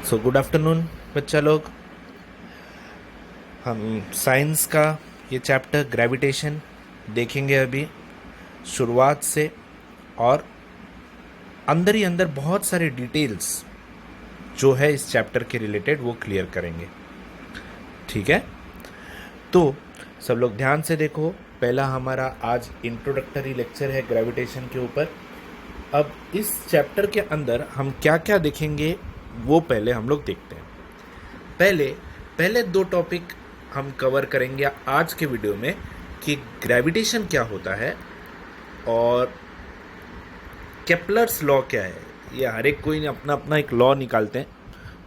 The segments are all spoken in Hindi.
सो गुड आफ्टरनून बच्चा लोग। हम साइंस का ये चैप्टर ग्रेविटेशन देखेंगे अभी शुरुआत से, और अंदर ही अंदर बहुत सारे डिटेल्स जो है इस चैप्टर के रिलेटेड वो क्लियर करेंगे। ठीक है, तो सब लोग ध्यान से देखो। पहला हमारा आज इंट्रोडक्टरी लेक्चर है ग्रेविटेशन के ऊपर। अब इस चैप्टर के अंदर हम क्या क्या देखेंगे वो पहले हम लोग देखते हैं। पहले पहले दो टॉपिक हम कवर करेंगे आज के वीडियो में कि ग्रेविटेशन क्या होता है और केपलर्स लॉ क्या है। ये हर एक कोई अपना अपना एक लॉ निकालते हैं,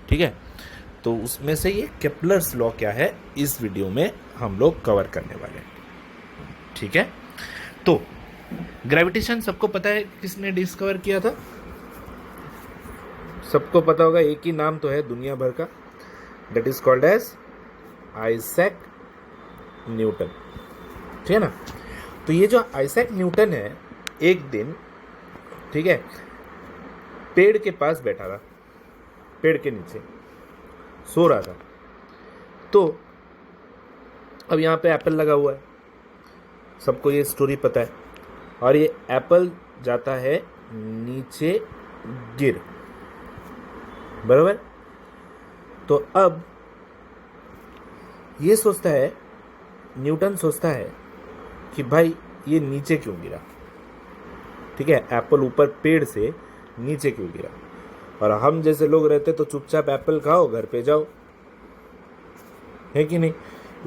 ठीक है। तो उसमें से ये केपलर्स लॉ क्या है इस वीडियो में हम लोग कवर करने वाले हैं, ठीक है। तो ग्रेविटेशन सबको पता है किसने डिस्कवर किया था? सबको पता होगा, एक ही नाम तो है दुनिया भर का, that is called as Isaac Newton, ठीक है ना। तो ये जो आइजैक न्यूटन है, एक दिन, ठीक है, पेड़ के पास बैठा था, पेड़ के नीचे सो रहा था। तो अब यहाँ पे एप्पल लगा हुआ है, सबको ये स्टोरी पता है, और ये एप्पल जाता है नीचे गिर, बराबर। तो अब ये सोचता है, न्यूटन सोचता है कि भाई ये नीचे क्यों गिरा, ठीक है, एप्पल ऊपर पेड़ से नीचे क्यों गिरा। और हम जैसे लोग रहते तो चुपचाप एप्पल खाओ, घर पे जाओ, है कि नहीं।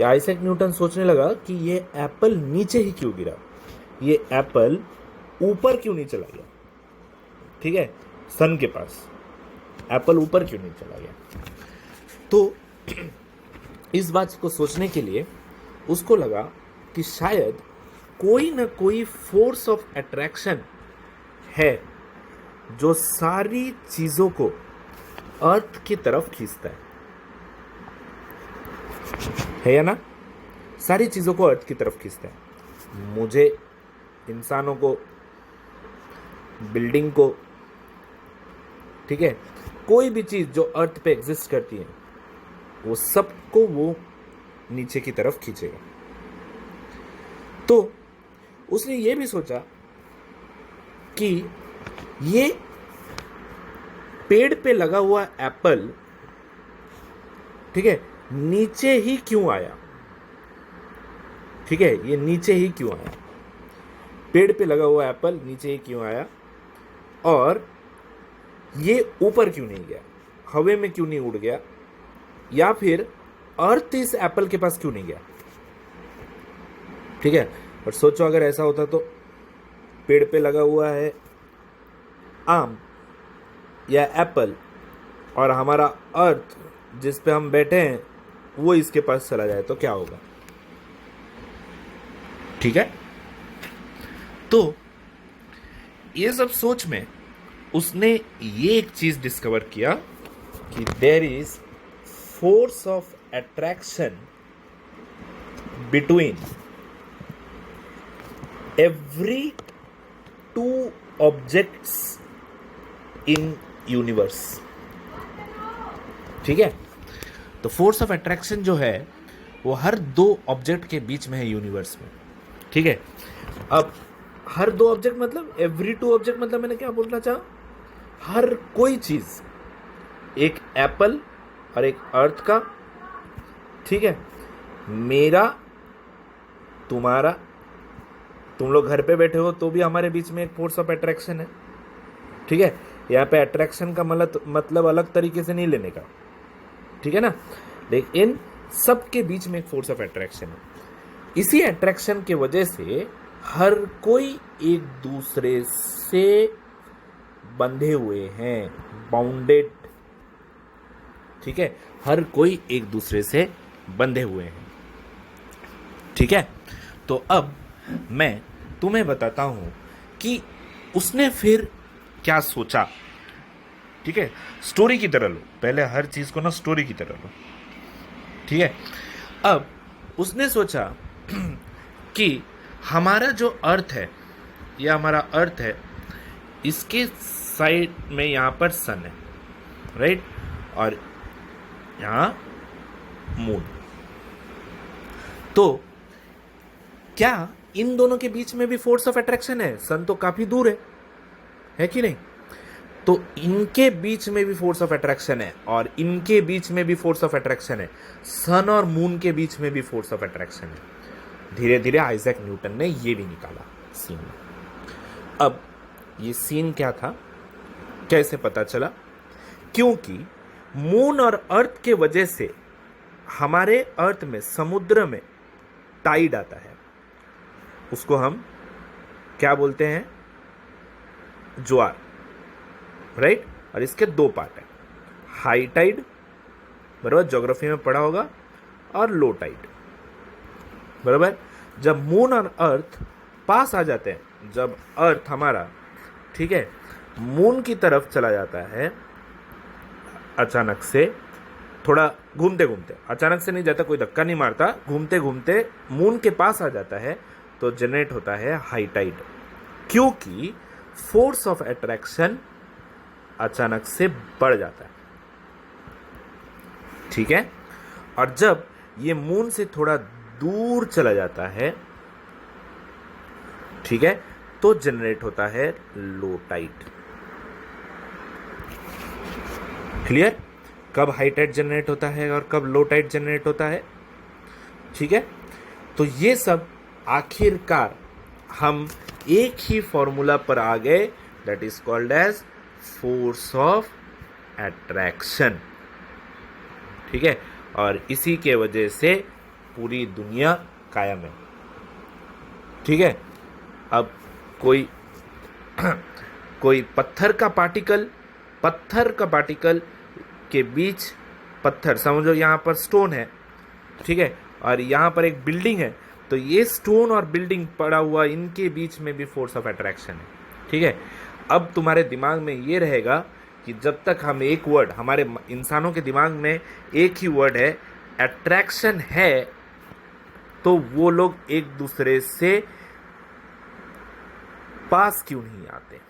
या आइजैक न्यूटन सोचने लगा कि ये एप्पल नीचे ही क्यों गिरा, ये एप्पल ऊपर क्यों नहीं चला गया, ठीक है, सन के पास एप्पल ऊपर क्यों नहीं चला गया। तो इस बात को सोचने के लिए उसको लगा कि शायद कोई ना कोई फोर्स ऑफ अट्रैक्शन है जो सारी चीजों को अर्थ की तरफ खींचता है या ना। सारी चीजों को अर्थ की तरफ खींचता है, मुझे, इंसानों को, बिल्डिंग को, ठीक है, कोई भी चीज जो अर्थ पे एग्जिस्ट करती है वो सबको वो नीचे की तरफ खींचेगा। तो उसने ये भी सोचा कि ये पेड़ पे लगा हुआ एप्पल, ठीक है, नीचे ही क्यों आया, ठीक है, ये नीचे ही क्यों आया, पेड़ पे लगा हुआ एप्पल नीचे ही क्यों आया, और ये ऊपर क्यों नहीं गया, हवा में क्यों नहीं उड़ गया, या फिर अर्थ इस एप्पल के पास क्यों नहीं गया, ठीक है। और सोचो अगर ऐसा होता तो पेड़ पे लगा हुआ है आम या एप्पल, और हमारा अर्थ जिस पे हम बैठे हैं वो इसके पास चला जाए तो क्या होगा, ठीक है। तो ये सब सोच में उसने ये एक चीज डिस्कवर किया कि there is force of attraction between every two objects in universe, ठीक है। तो फोर्स ऑफ अट्रैक्शन जो है वो हर दो ऑब्जेक्ट के बीच में है यूनिवर्स में, ठीक है। अब हर दो ऑब्जेक्ट मतलब एवरी टू ऑब्जेक्ट, मतलब मैंने क्या बोलना चाहा, हर कोई चीज, एक एप्पल और एक अर्थ का, ठीक है, मेरा, तुम्हारा, तुम लोग घर पे बैठे हो तो भी हमारे बीच में एक फोर्स ऑफ अट्रैक्शन है, ठीक है। यहाँ पे अट्रैक्शन का मतलब अलग तरीके से नहीं लेने का, ठीक है ना, लेकिन सबके बीच में एक फोर्स ऑफ अट्रैक्शन है। इसी अट्रैक्शन के वजह से हर कोई एक दूसरे से बंधे हुए हैं, बाउंडेड, ठीक है, हर कोई एक दूसरे से बंधे हुए हैं, ठीक है। तो अब मैं तुम्हें बताता हूं कि उसने फिर क्या सोचा, ठीक है। स्टोरी की तरह लो, पहले हर चीज को ना स्टोरी की तरह लो, ठीक है। अब उसने सोचा कि हमारा जो अर्थ है, यह हमारा अर्थ है, इसके साइड में यहाँ पर सन है, राइट, और यहाँ मून। तो क्या इन दोनों के बीच में भी फोर्स ऑफ अट्रैक्शन है? सन तो काफी दूर है कि नहीं? तो इनके बीच में भी फोर्स ऑफ अट्रैक्शन है और इनके बीच में भी फोर्स ऑफ अट्रैक्शन है। सन और मून के बीच में भी फोर्स ऑफ अट्रैक्शन है। धीरे धीरे आइजैक न्यूटन ने ये भी निकाला सीन में। अब ये सीन क्या था, कैसे पता चला? क्योंकि मून और अर्थ के वजह से हमारे अर्थ में, समुद्र में टाइड आता है। उसको हम क्या बोलते हैं? ज्वार, राइट? और इसके दो पार्ट है, हाई टाइड, बराबर, ज्योग्राफी में पढ़ा होगा, और लो टाइड, बराबर। जब मून और अर्थ पास आ जाते हैं, जब अर्थ हमारा, ठीक है, मून की तरफ चला जाता है अचानक से, थोड़ा घूमते घूमते, अचानक से नहीं जाता, कोई धक्का नहीं मारता, घूमते घूमते मून के पास आ जाता है, तो जनरेट होता है हाई टाइड। क्योंकि फोर्स ऑफ अट्रैक्शन अचानक से बढ़ जाता है, ठीक है। और जब ये मून से थोड़ा दूर चला जाता है, ठीक है, तो जनरेट होता है लो टाइड। क्लियर? कब हाई टाइड जनरेट होता है और कब लो टाइड जनरेट होता है, ठीक है। तो ये सब आखिरकार हम एक ही फॉर्मूला पर आ गए, that is called as force of attraction, ठीक है। और इसी के वजह से पूरी दुनिया कायम है, ठीक है। अब कोई पत्थर का पार्टिकल के बीच, पत्थर समझो यहाँ पर स्टोन है, ठीक है, और यहाँ पर एक बिल्डिंग है, तो ये स्टोन और बिल्डिंग पड़ा हुआ, इनके बीच में भी फोर्स ऑफ अट्रैक्शन है, ठीक है। अब तुम्हारे दिमाग में ये रहेगा कि जब तक हम एक वर्ड, हमारे इंसानों के दिमाग में एक ही वर्ड है, अट्रैक्शन है, तो वो लोग एक दूसरे से पास क्यों नहीं आते?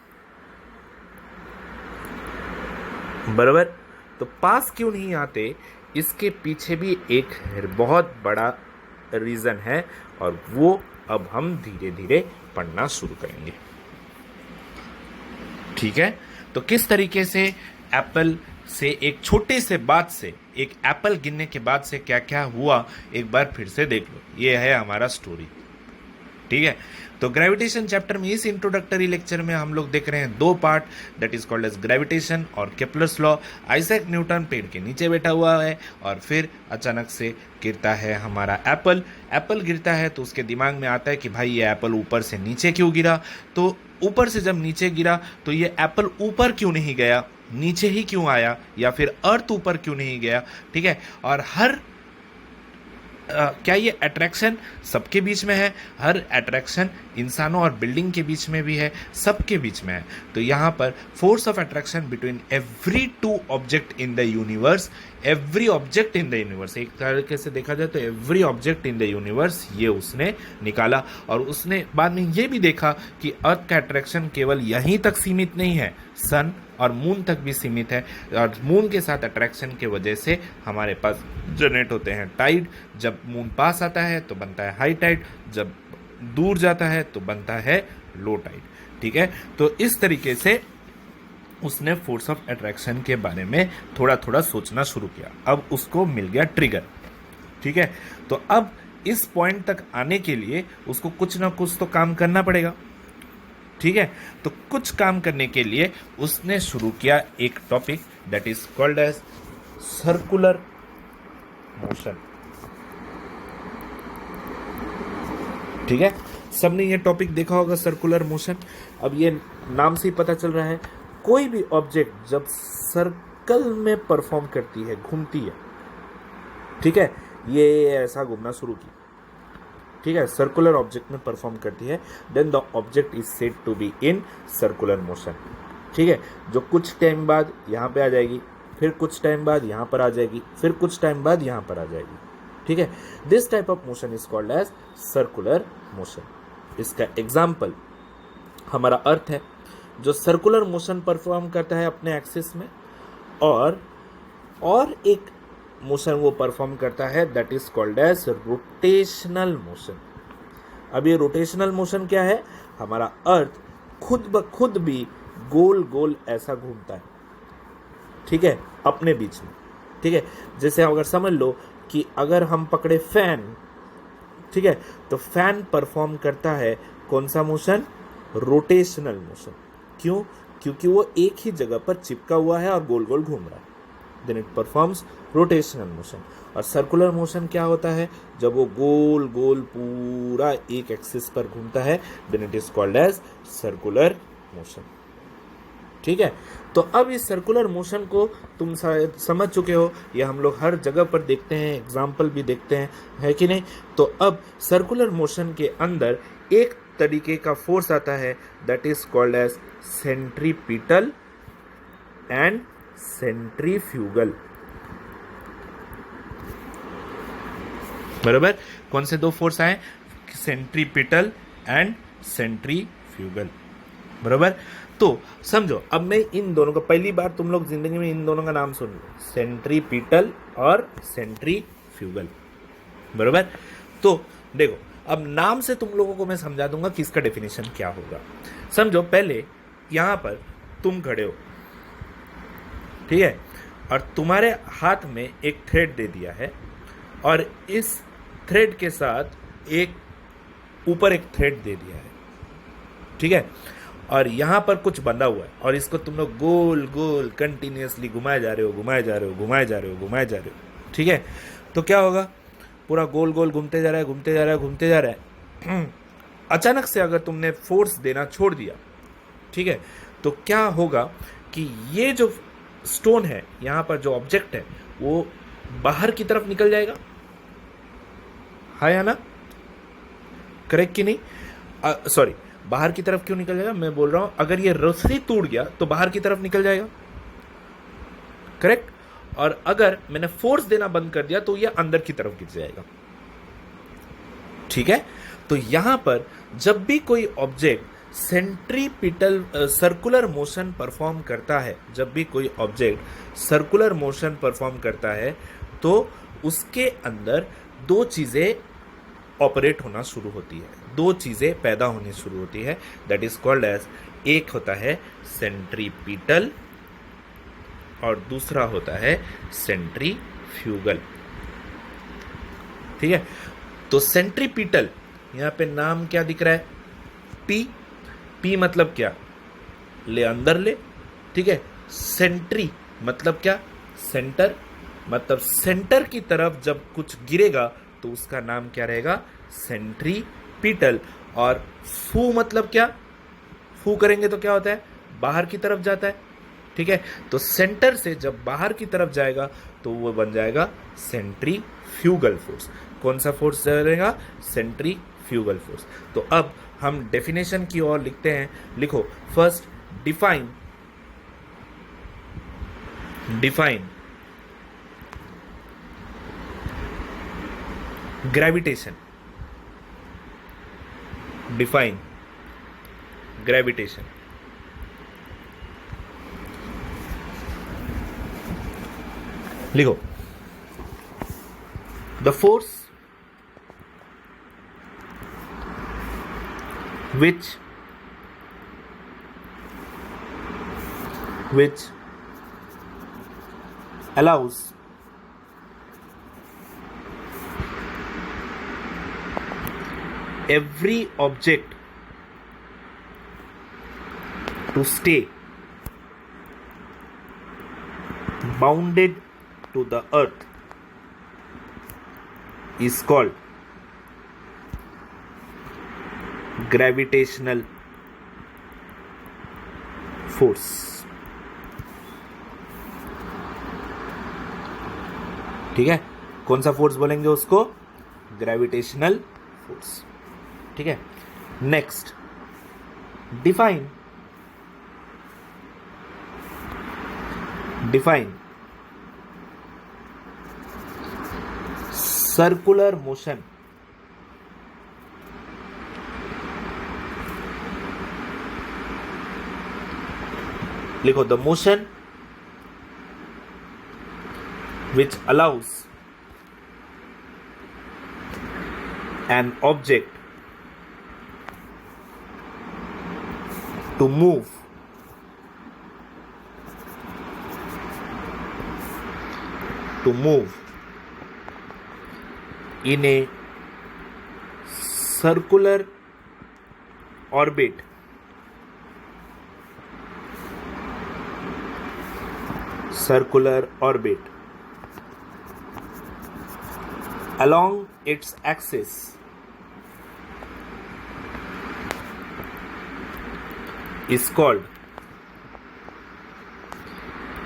बराबर। तो पास क्यों नहीं आते, इसके पीछे भी एक बहुत बड़ा रीजन है, और वो अब हम धीरे धीरे पढ़ना शुरू करेंगे, ठीक है। तो किस तरीके से एप्पल से, एक छोटे से बात से, एक एप्पल गिनने के बाद से क्या क्या हुआ, एक बार फिर से देख लो। ये है हमारा स्टोरी, ठीक है। तो ग्रेविटेशन चैप्टर में, इस इंट्रोडक्टरी लेक्चर में हम लोग देख रहे हैं दो part, that is called as gravitation और केपलर्स लॉ। आइजैक न्यूटन पेड़ के नीचे बैठा हुआ है और फिर अचानक से गिरता है हमारा एप्पल गिरता है, तो उसके दिमाग में आता है कि भाई ये एप्पल ऊपर से नीचे क्यों गिरा। तो ऊपर से जब नीचे गिरा तो ये एप्पल ऊपर क्यों नहीं गया, नीचे ही क्यों आया, या फिर अर्थ ऊपर क्यों नहीं गया, ठीक है। और क्या ये अट्रैक्शन सबके बीच में है? हर अट्रैक्शन इंसानों और बिल्डिंग के बीच में भी है, सबके बीच में है। तो यहाँ पर force of attraction between every to object in the universe, every object in the universe, एक तरीके से देखा जाए तो every object in the universe, ये उसने निकाला। और उसने बाद में ये भी देखा कि अर्थ का अट्रैक्शन केवल यहीं तक सीमित नहीं है, सन और मून तक भी सीमित है, और मून के साथ अट्रैक्शन के वजह से हमारे पास जनरेट होते हैं टाइड। जब मून पास आता है तो बनता है हाई टाइड, जब दूर जाता है तो बनता है लो टाइड, ठीक है। तो इस तरीके से उसने फोर्स ऑफ अट्रैक्शन के बारे में थोड़ा थोड़ा सोचना शुरू किया। अब उसको मिल गया ट्रिगर, ठीक है। तो अब इस पॉइंट तक आने के लिए उसको कुछ ना कुछ तो काम करना पड़ेगा, ठीक है। तो कुछ काम करने के लिए उसने शुरू किया एक topic, that is called as circular motion, ठीक है। सबने ये टॉपिक देखा होगा, सर्कुलर मोशन। अब ये नाम से ही पता चल रहा है, कोई भी ऑब्जेक्ट जब सर्कल में परफॉर्म करती है, घूमती है, ठीक है, ये ऐसा घूमना शुरू की, ठीक है, सर्कुलर ऑब्जेक्ट में परफॉर्म करती है, then the object is said to be in circular motion, ठीक है। जो कुछ टाइम बाद यहाँ पे आ जाएगी, फिर कुछ टाइम बाद यहाँ पर आ जाएगी, फिर कुछ टाइम बाद यहाँ पर आ जाएगी, ठीक है। This type of motion is called as circular motion. इसका एग्जाम्पल हमारा अर्थ है, जो सर्कुलर मोशन परफॉर्म करता है अपने एक्सिस में, और और एक मोशन वो परफॉर्म करता है, that is called as rotational motion. अब ये रोटेशनल मोशन क्या है? हमारा अर्थ खुद ब खुद भी गोल गोल ऐसा घूमता है, ठीक है, अपने बीच में, ठीक है। जैसे अगर समझ लो कि अगर हम पकड़े फैन, ठीक है, तो फैन परफॉर्म करता है कौन सा मोशन? Rotational motion. क्यों? क्योंकि वो एक ही जगह पर चिपका हुआ है और गोल गोल घूम रहा है, then it performs rotational motion. और सर्कुलर मोशन क्या होता है? जब वो गोल गोल पूरा एक एक्सिस पर घूमता है, then it is called as circular motion, ठीक है। तो अब इस सर्कुलर मोशन को तुम शायद समझ चुके हो, ये हम लोग हर जगह पर देखते हैं, एग्जाम्पल भी देखते हैं, है कि नहीं? तो अब सर्कुलर मोशन के अंदर एक तरीके का फोर्स आता है, that is called as centripetal and centrifugal. बराबर? कौन से दो फोर्स आए? Centripetal and centrifugal. बराबर? तो समझो, अब मैं इन दोनों का पहली बार तुम लोग जिंदगी में इन दोनों का नाम सुन लो, सेंट्रीपिटल और सेंट्रीफ्यूगल। बराबर? तो देखो, अब नाम से तुम लोगों को मैं समझा दूंगा कि इसका डेफिनेशन क्या होगा। समझो, पहले यहां पर तुम खड़े हो, ठीक है, और तुम्हारे हाथ में एक थ्रेड दे दिया है, और इस थ्रेड के साथ एक ऊपर एक थ्रेड दे दिया है, ठीक है, और यहां पर कुछ बंधा हुआ है, और इसको तुम लोग गोल गोल कंटिन्यूअसली घुमाए जा रहे हो, घुमाए जा रहे हो, घुमाए जा रहे हो, घुमाए जा रहे हो, ठीक है। तो क्या होगा? पूरा गोल गोल घूमते जा रहा है, घूमते जा रहा है, घूमते जा रहा है। अचानक से अगर तुमने फोर्स देना छोड़ दिया, ठीक है, तो क्या होगा कि ये जो स्टोन है, यहां पर जो ऑब्जेक्ट है, वो बाहर की तरफ निकल जाएगा, हाँ या ना? करेक्ट कि नहीं? सॉरी, बाहर की तरफ क्यों निकल जाएगा? मैं बोल रहा हूं, अगर ये रस्सी टूट गया तो बाहर की तरफ निकल जाएगा, करेक्ट। और अगर मैंने फोर्स देना बंद कर दिया तो ये अंदर की तरफ गिर जाएगा, ठीक है। तो यहां पर जब भी कोई object centripetal circular motion perform करता है, जब भी कोई ऑब्जेक्ट सर्कुलर मोशन परफॉर्म करता है, तो उसके अंदर दो चीजें ऑपरेट होना शुरू होती है, दो चीजें पैदा होनी शुरू होती है, दैट इज कॉल्ड एज, एक होता है सेंट्रीपिटल और दूसरा होता है सेंट्रीफ्यूगल, ठीक है। तो सेंट्रीपिटल, यहां पे नाम क्या दिख रहा है? पी। पी मतलब क्या? ले, अंदर ले, ठीक है। सेंट्री मतलब क्या? सेंटर, मतलब सेंटर की तरफ जब कुछ गिरेगा तो उसका नाम क्या रहेगा? सेंट्रीपिटल। और फू मतलब क्या? फू करेंगे तो क्या होता है? बाहर की तरफ जाता है, ठीक है। तो सेंटर से जब बाहर की तरफ जाएगा तो वो बन जाएगा सेंट्रीफ्यूगल फोर्स। कौन सा फोर्स रहेगा? Centrifugal force. तो अब हम डेफिनेशन की ओर लिखते हैं, लिखो। First, define gravitation, define gravitation. लिखो, the force which allows every object to stay bounded to the earth is called gravitational force। ठीक है, कौन सा फोर्स बोलेंगे उसको? ग्रेविटेशनल फोर्स, ठीक है। नेक्स्ट, डिफाइन सर्कुलर मोशन, लिखो, the motion which allows an object to move in a circular orbit along its axis is called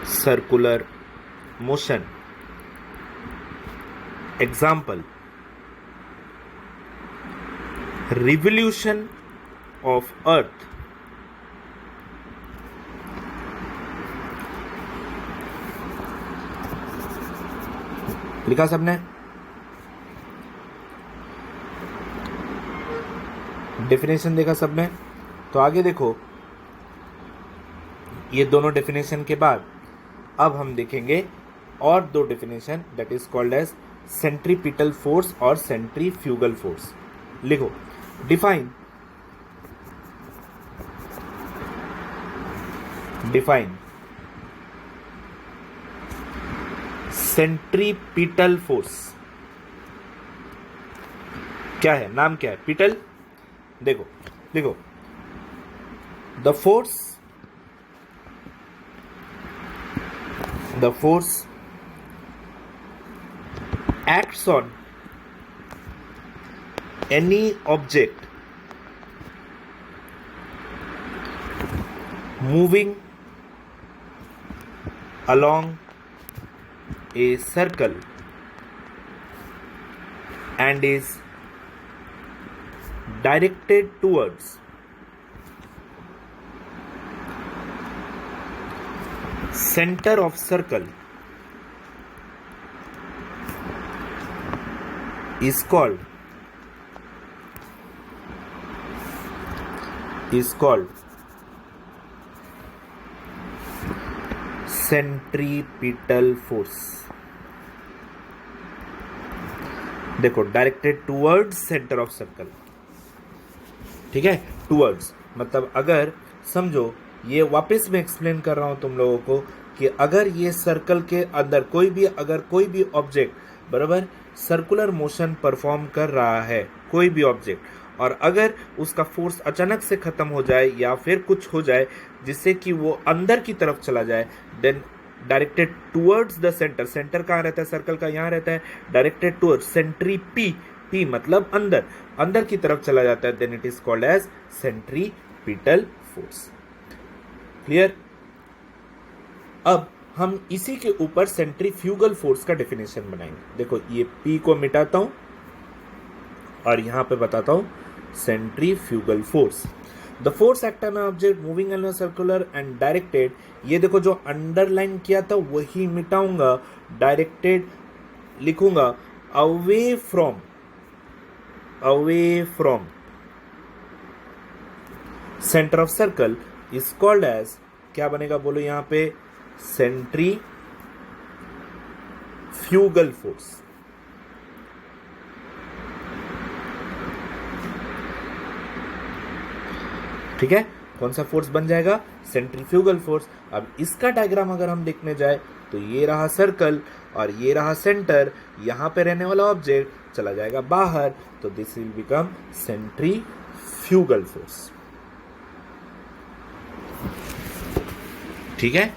circular motion. Example: revolution of earth लिखा सबने? डेफिनेशन देखा सबने? तो आगे देखो, ये दोनों डेफिनेशन के बाद अब हम देखेंगे और दो definition, that is called as centripetal force और सेंट्रीफ्यूगल फोर्स. लिखो, डिफाइन सेंट्रीपिटल फोर्स. क्या है? नाम क्या है? पिटल. देखो लिखो, the force acts on any object moving along a circle and is directed towards center of circle is called centripetal force. देखो, directed towards centre of circle. ठीक है, टूवर्ड्स मतलब अगर समझो, ये वापस मैं एक्सप्लेन कर रहा हूं तुम लोगों को कि अगर ये सर्कल के अंदर कोई भी ऑब्जेक्ट बराबर सर्कुलर मोशन परफॉर्म कर रहा है, कोई भी ऑब्जेक्ट, और अगर उसका फोर्स अचानक से खत्म हो जाए या फिर कुछ हो जाए जिससे कि वो अंदर की तरफ चला जाए, then directed towards the centre. Centre कहाँ रहता है? सर्कल का यहाँ रहता है. डायरेक्टेड टुवर्ड्स सेंट्री पी मतलब अंदर की तरफ चला जाता है, then it is called as centripetal force. Clear? अब हम इसी के ऊपर सेंट्रीफ्यूगल फोर्स का डेफिनेशन बनाएंगे. देखो, ये P को मिटाता हूं और यहां पे बताता हूं centrifugal force. The force act on object moving in circular and directed. ये देखो, जो अंडरलाइन किया था वही मिटाऊंगा, डायरेक्टेड लिखूंगा away from centre of circle is called as, क्या बनेगा बोलो यहां पे? Centrifugal force. ठीक है, कौन सा फोर्स बन जाएगा? Centrifugal force. अब इसका डायग्राम अगर हम देखने जाए तो ये रहा सर्कल और ये रहा सेंटर, यहां पे रहने वाला ऑब्जेक्ट चला जाएगा बाहर, तो this will become centrifugal force. ठीक है,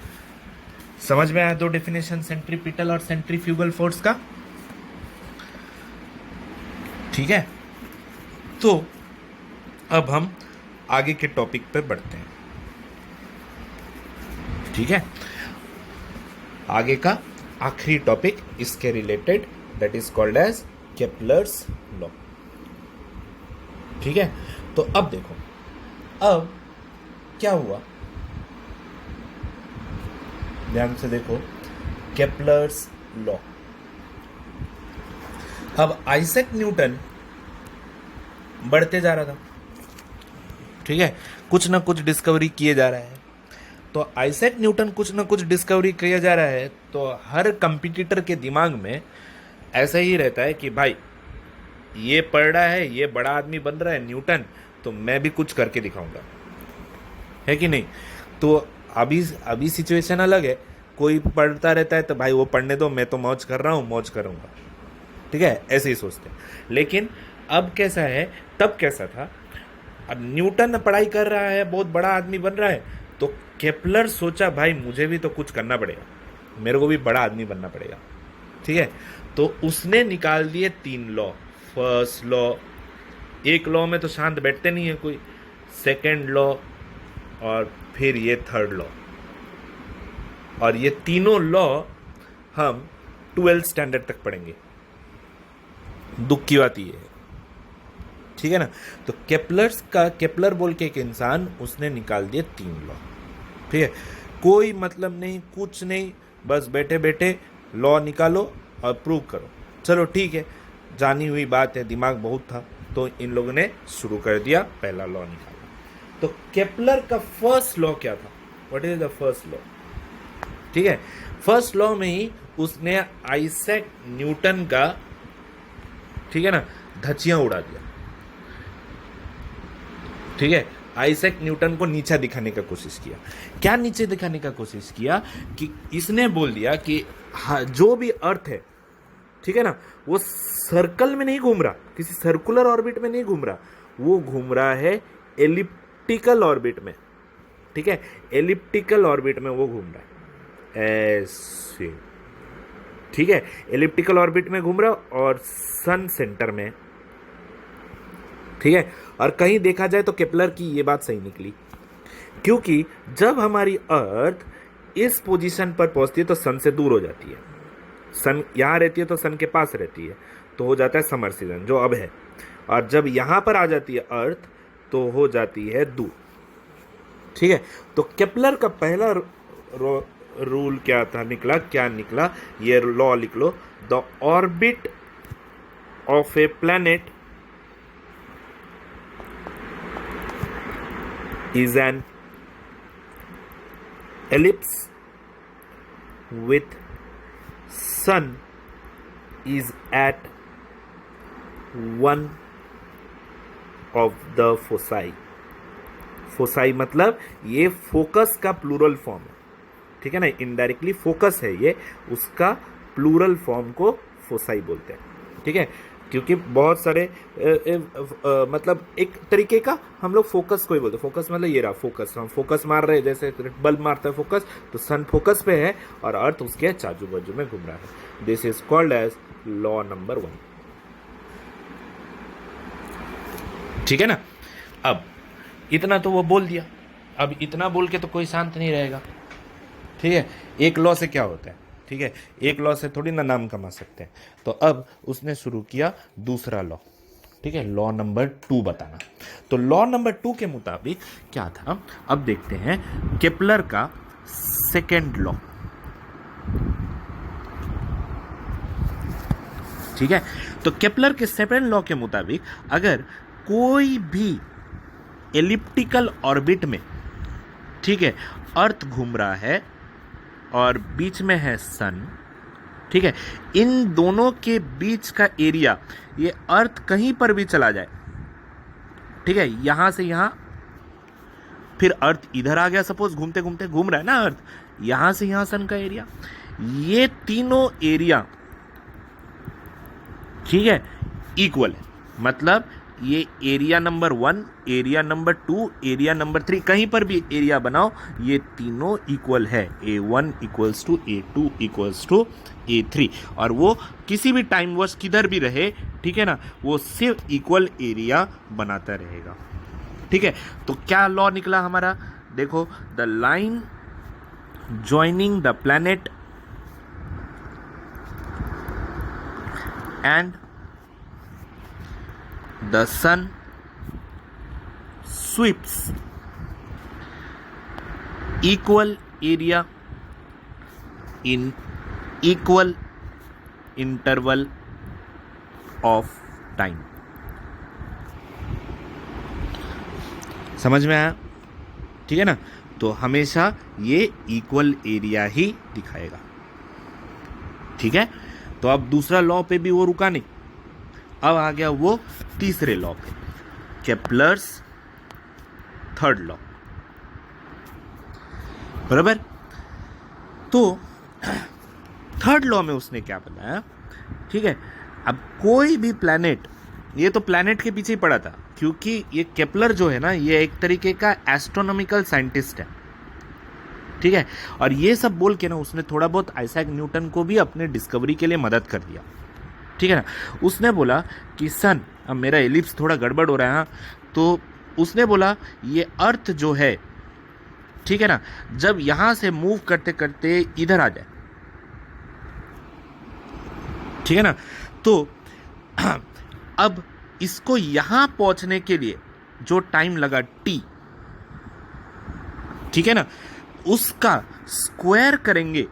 समझ में आया दो डेफिनेशन सेंट्रीपिटल और सेंट्रीफ्यूगल फोर्स का? ठीक है, तो अब हम आगे के टॉपिक पे बढ़ते हैं. ठीक है, आगे का आखिरी टॉपिक इसके related, that is called as Kepler's law. ठीक है, तो अब देखो, अब क्या हुआ, ध्यान से देखो, केपलर्स लॉ. अब आइजैक न्यूटन बढ़ते जा रहा था. ठीक है, कुछ ना कुछ डिस्कवरी किए जा रहा है. तो आइजैक न्यूटन कुछ ना कुछ डिस्कवरी किया जा रहा है, तो हर कंपटीटर के दिमाग में ऐसा ही रहता है कि भाई ये पढ़ रहा है, ये बड़ा आदमी बन रहा है न्यूटन, तो मैं भी कुछ करके दिखाऊंगा, है कि नहीं। तो अभी अभी सिचुएशन अलग है, कोई पढ़ता रहता है तो भाई वो पढ़ने दो, मैं तो मौज कर रहा हूँ, मौज करूँगा, ठीक है, ऐसे ही सोचते हैं। लेकिन अब कैसा है, तब कैसा था, अब न्यूटन पढ़ाई कर रहा है, बहुत बड़ा आदमी बन रहा है, तो केपलर सोचा भाई मुझे भी तो कुछ करना पड़ेगा, मेरे को भी बड़ा आदमी बनना पड़ेगा, ठीक है। तो उसने निकाल दिए 3 लॉ। फर्स्ट लॉ, एक लॉ में तो शांत बैठते नहीं है कोई, सेकेंड लॉ, और फिर ये थर्ड लॉ। और ये तीनों लॉ हम 12th स्टैंडर्ड तक पढ़ेंगे। दुख की बात ये है, ठीक है ना। तो केपलर बोल के एक इंसान, उसने निकाल दिए 3 लॉ, ठीक है। कोई मतलब नहीं, कुछ नहीं, बस बैठे बैठे लॉ निकालो और प्रूव करो। चलो ठीक है, जानी हुई बात है, दिमाग बहुत था, तो इन लोगों ने शुरू कर दिया, पहला लॉ निकाला। तो केपलर का फर्स्ट लॉ क्या था, what is the first law, ठीक है। फर्स्ट लॉ में ही उसने आइजैक न्यूटन का, ठीक है ना, धचियां उड़ा दिया, ठीक है। आइजैक न्यूटन को नीचा दिखाने का कोशिश किया। क्या नीचे दिखाने का कोशिश किया कि इसने बोल दिया कि जो भी अर्थ है, ठीक है ना, वो सर्कल में नहीं घूम रहा, किसी सर्कुलर ऑर्बिट में नहीं घूम रहा, वो घूम रहा है एलिप्टिकल ऑर्बिट में, ठीक है। एलिप्टिकल ऑर्बिट में वो घूम रहा है ऐसे, ठीक है, एलिप्टिकल ऑर्बिट में घूम रहा और सन सेंटर में, ठीक है। और कहीं देखा जाए तो केपलर की ये बात सही निकली, क्योंकि जब हमारी अर्थ इस पोजीशन पर पहुंचती है तो सन से दूर हो जाती है, सन यहाँ रहती है तो सन के पास रहती है, तो हो जाता है समर सीजन जो अब है। और जब यहाँ पर आ जाती है अर्थ तो हो जाती है दूर, ठीक है। तो केपलर का पहला रूल क्या था, क्या निकला, ये लॉ लिख लो, the orbit of a planet is an ellipse with sun is at one of the foci। Foci मतलब ये फोकस का प्लूरल फॉर्म है, ठीक है ना, इनडायरेक्टली फोकस है ये, उसका प्लूरल फॉर्म को फोसाई बोलते हैं, ठीक है। क्योंकि बहुत सारे मतलब एक तरीके का हम लोग फोकस को ही बोलते हैं, फोकस मतलब ये रहा फोकस, हम फोकस मार रहे हैं, जैसे बल्ब मारता है फोकस, तो सन फोकस पे है और अर्थ उसके चाजू बाजू में घूम रहा है। This is called as law number 1, ठीक है ना। अब इतना तो वो बोल दिया, अब इतना बोल के तो कोई शांत नहीं रहेगा, ठीक है। एक लॉ से क्या होता है, ठीक है, एक लॉ से थोड़ी ना नाम कमा सकते हैं। तो अब उसने शुरू किया दूसरा लॉ, ठीक है, लॉ नंबर 2 बताना। तो लॉ नंबर 2 के मुताबिक क्या था, अब देखते हैं केपलर का सेकेंड लॉ, ठीक है। तो केपलर के सेकेंड लॉ के मुताबिक अगर कोई भी एलिप्टिकल ऑर्बिट में, ठीक है, अर्थ घूम रहा है और बीच में है सन, ठीक है, इन दोनों के बीच का एरिया, ये अर्थ कहीं पर भी चला जाए, ठीक है, यहां से यहां, फिर अर्थ इधर आ गया, सपोज घूमते घूमते घूम रहा है ना अर्थ, यहां से यहां सन का एरिया, ये तीनों एरिया, ठीक है, इक्वल है। मतलब ये area number 1, area number 2, area number 3, कहीं पर भी एरिया बनाओ, ये तीनों इक्वल है, A1 equals to A2 equals to A3, और वो किसी भी टाइम वर्स किधर भी रहे, ठीक है ना, वो सिर्फ इक्वल एरिया बनाता रहेगा, ठीक है। तो क्या लॉ निकला हमारा, देखो, the line joining the planet and the sun sweeps equal area in equal interval of time। समझ में आया, ठीक है ना। तो हमेशा ये इक्वल एरिया ही दिखाएगा। ठीक है, तो अब दूसरा लॉ पे भी वो रुका नहीं, अब आ गया वो तीसरे लॉ पे, केप्लर्स थर्ड लॉ। बराबर, तो थर्ड लॉ में उसने क्या बताया, ठीक है, अब कोई भी प्लैनेट, ये तो प्लैनेट के पीछे ही पड़ा था, क्योंकि ये केप्लर जो है ना, ये एक तरीके का एस्ट्रोनॉमिकल साइंटिस्ट है। ठीक है, और ये सब बोल के ना उसने थोड़ा बहुत आइजैक न्यूटन को भी अपने डिस्कवरी के लिए मदद कर दिया। ठीक है ना, उसने बोला कि सन, अब मेरा एलिप्स थोड़ा गड़बड़ हो रहा है, तो उसने बोला ये अर्थ जो है, ठीक है ना, जब यहां से मूव करते करते इधर आ जाए, ठीक है ना, तो अब इसको यहां पहुंचने के लिए जो टाइम लगा t, ठीक है ना, उसका स्क्वायर करेंगे,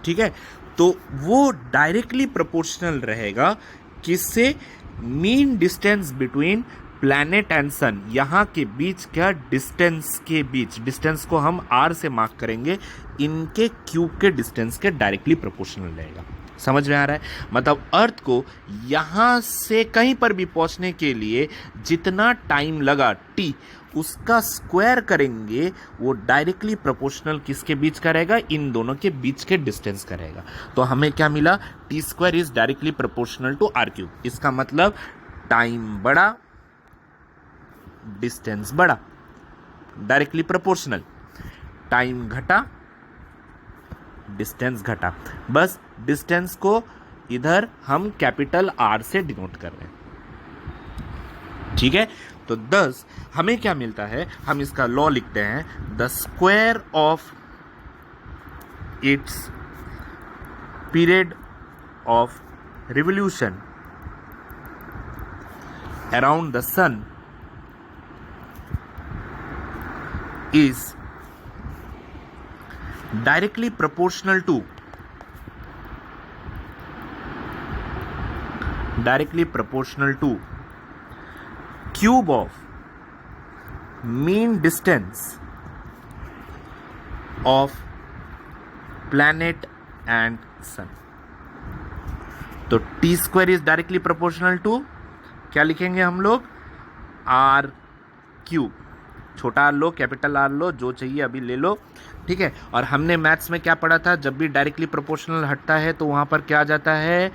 ठीक है, तो वो डायरेक्टली प्रोपोर्शनल रहेगा किससे, mean distance between planet and sun, यहां के बीच क्या डिस्टेंस के बीच, डिस्टेंस को हम r से मार्क करेंगे, इनके क्यूब के डिस्टेंस के डायरेक्टली प्रोपोर्शनल रहेगा। समझ में आ रहा है, मतलब अर्थ को यहां से कहीं पर भी पहुंचने के लिए जितना टाइम लगा t, उसका स्क्वायर करेंगे, वो डायरेक्टली प्रोपोर्शनल किसके बीच का रहेगा, इन दोनों के बीच के डिस्टेंस का रहेगा। तो हमें क्या मिला, T square is directly proportional to R cube. इसका मतलब टाइम बढ़ा, डिस्टेंस बढ़ा, डायरेक्टली प्रोपोर्शनल, टाइम घटा, डिस्टेंस घटा, बस डिस्टेंस को इधर हम कैपिटल आर से डिनोट कर रहे हैं। ठीक है, तो 10 हमें क्या मिलता है, हम इसका लॉ लिखते हैं, the square of its period of revolution around the sun is directly proportional to cube of mean distance of planet and sun। तो t square is directly proportional to क्या लिखेंगे हम लोग, r क्यूब, छोटा आर लो, कैपिटल आर लो, जो चाहिए अभी ले लो। ठीक है, और हमने मैथ्स में क्या पढ़ा था, जब भी डायरेक्टली प्रोपोर्शनल हटता है तो वहां पर क्या आ जाता है,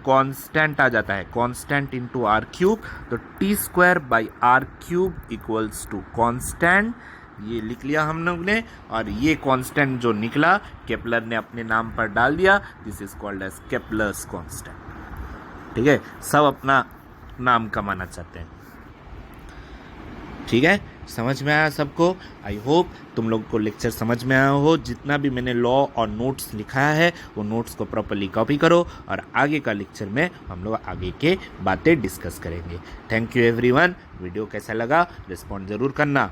कांस्टेंट आ जाता है, कांस्टेंट इनटू आर क्यूब। तो T square by R cube equals to constant, ये लिख लिया हम लोग ने, और ये कांस्टेंट जो निकला केपलर ने अपने नाम पर डाल दिया, this is called as Kepler's constant. ठीक है, सब अपना नाम कमाना चाहते हैं। ठीक है, समझ में आया सबको, आई होप तुम लोग को लेक्चर समझ में आया हो। जितना भी मैंने लॉ और नोट्स लिखा है वो नोट्स को प्रॉपर्ली कॉपी करो, और आगे का लेक्चर में हम लोग आगे के बातें डिस्कस करेंगे। Thank you everyone. वीडियो कैसा लगा रिस्पॉन्ड ज़रूर करना।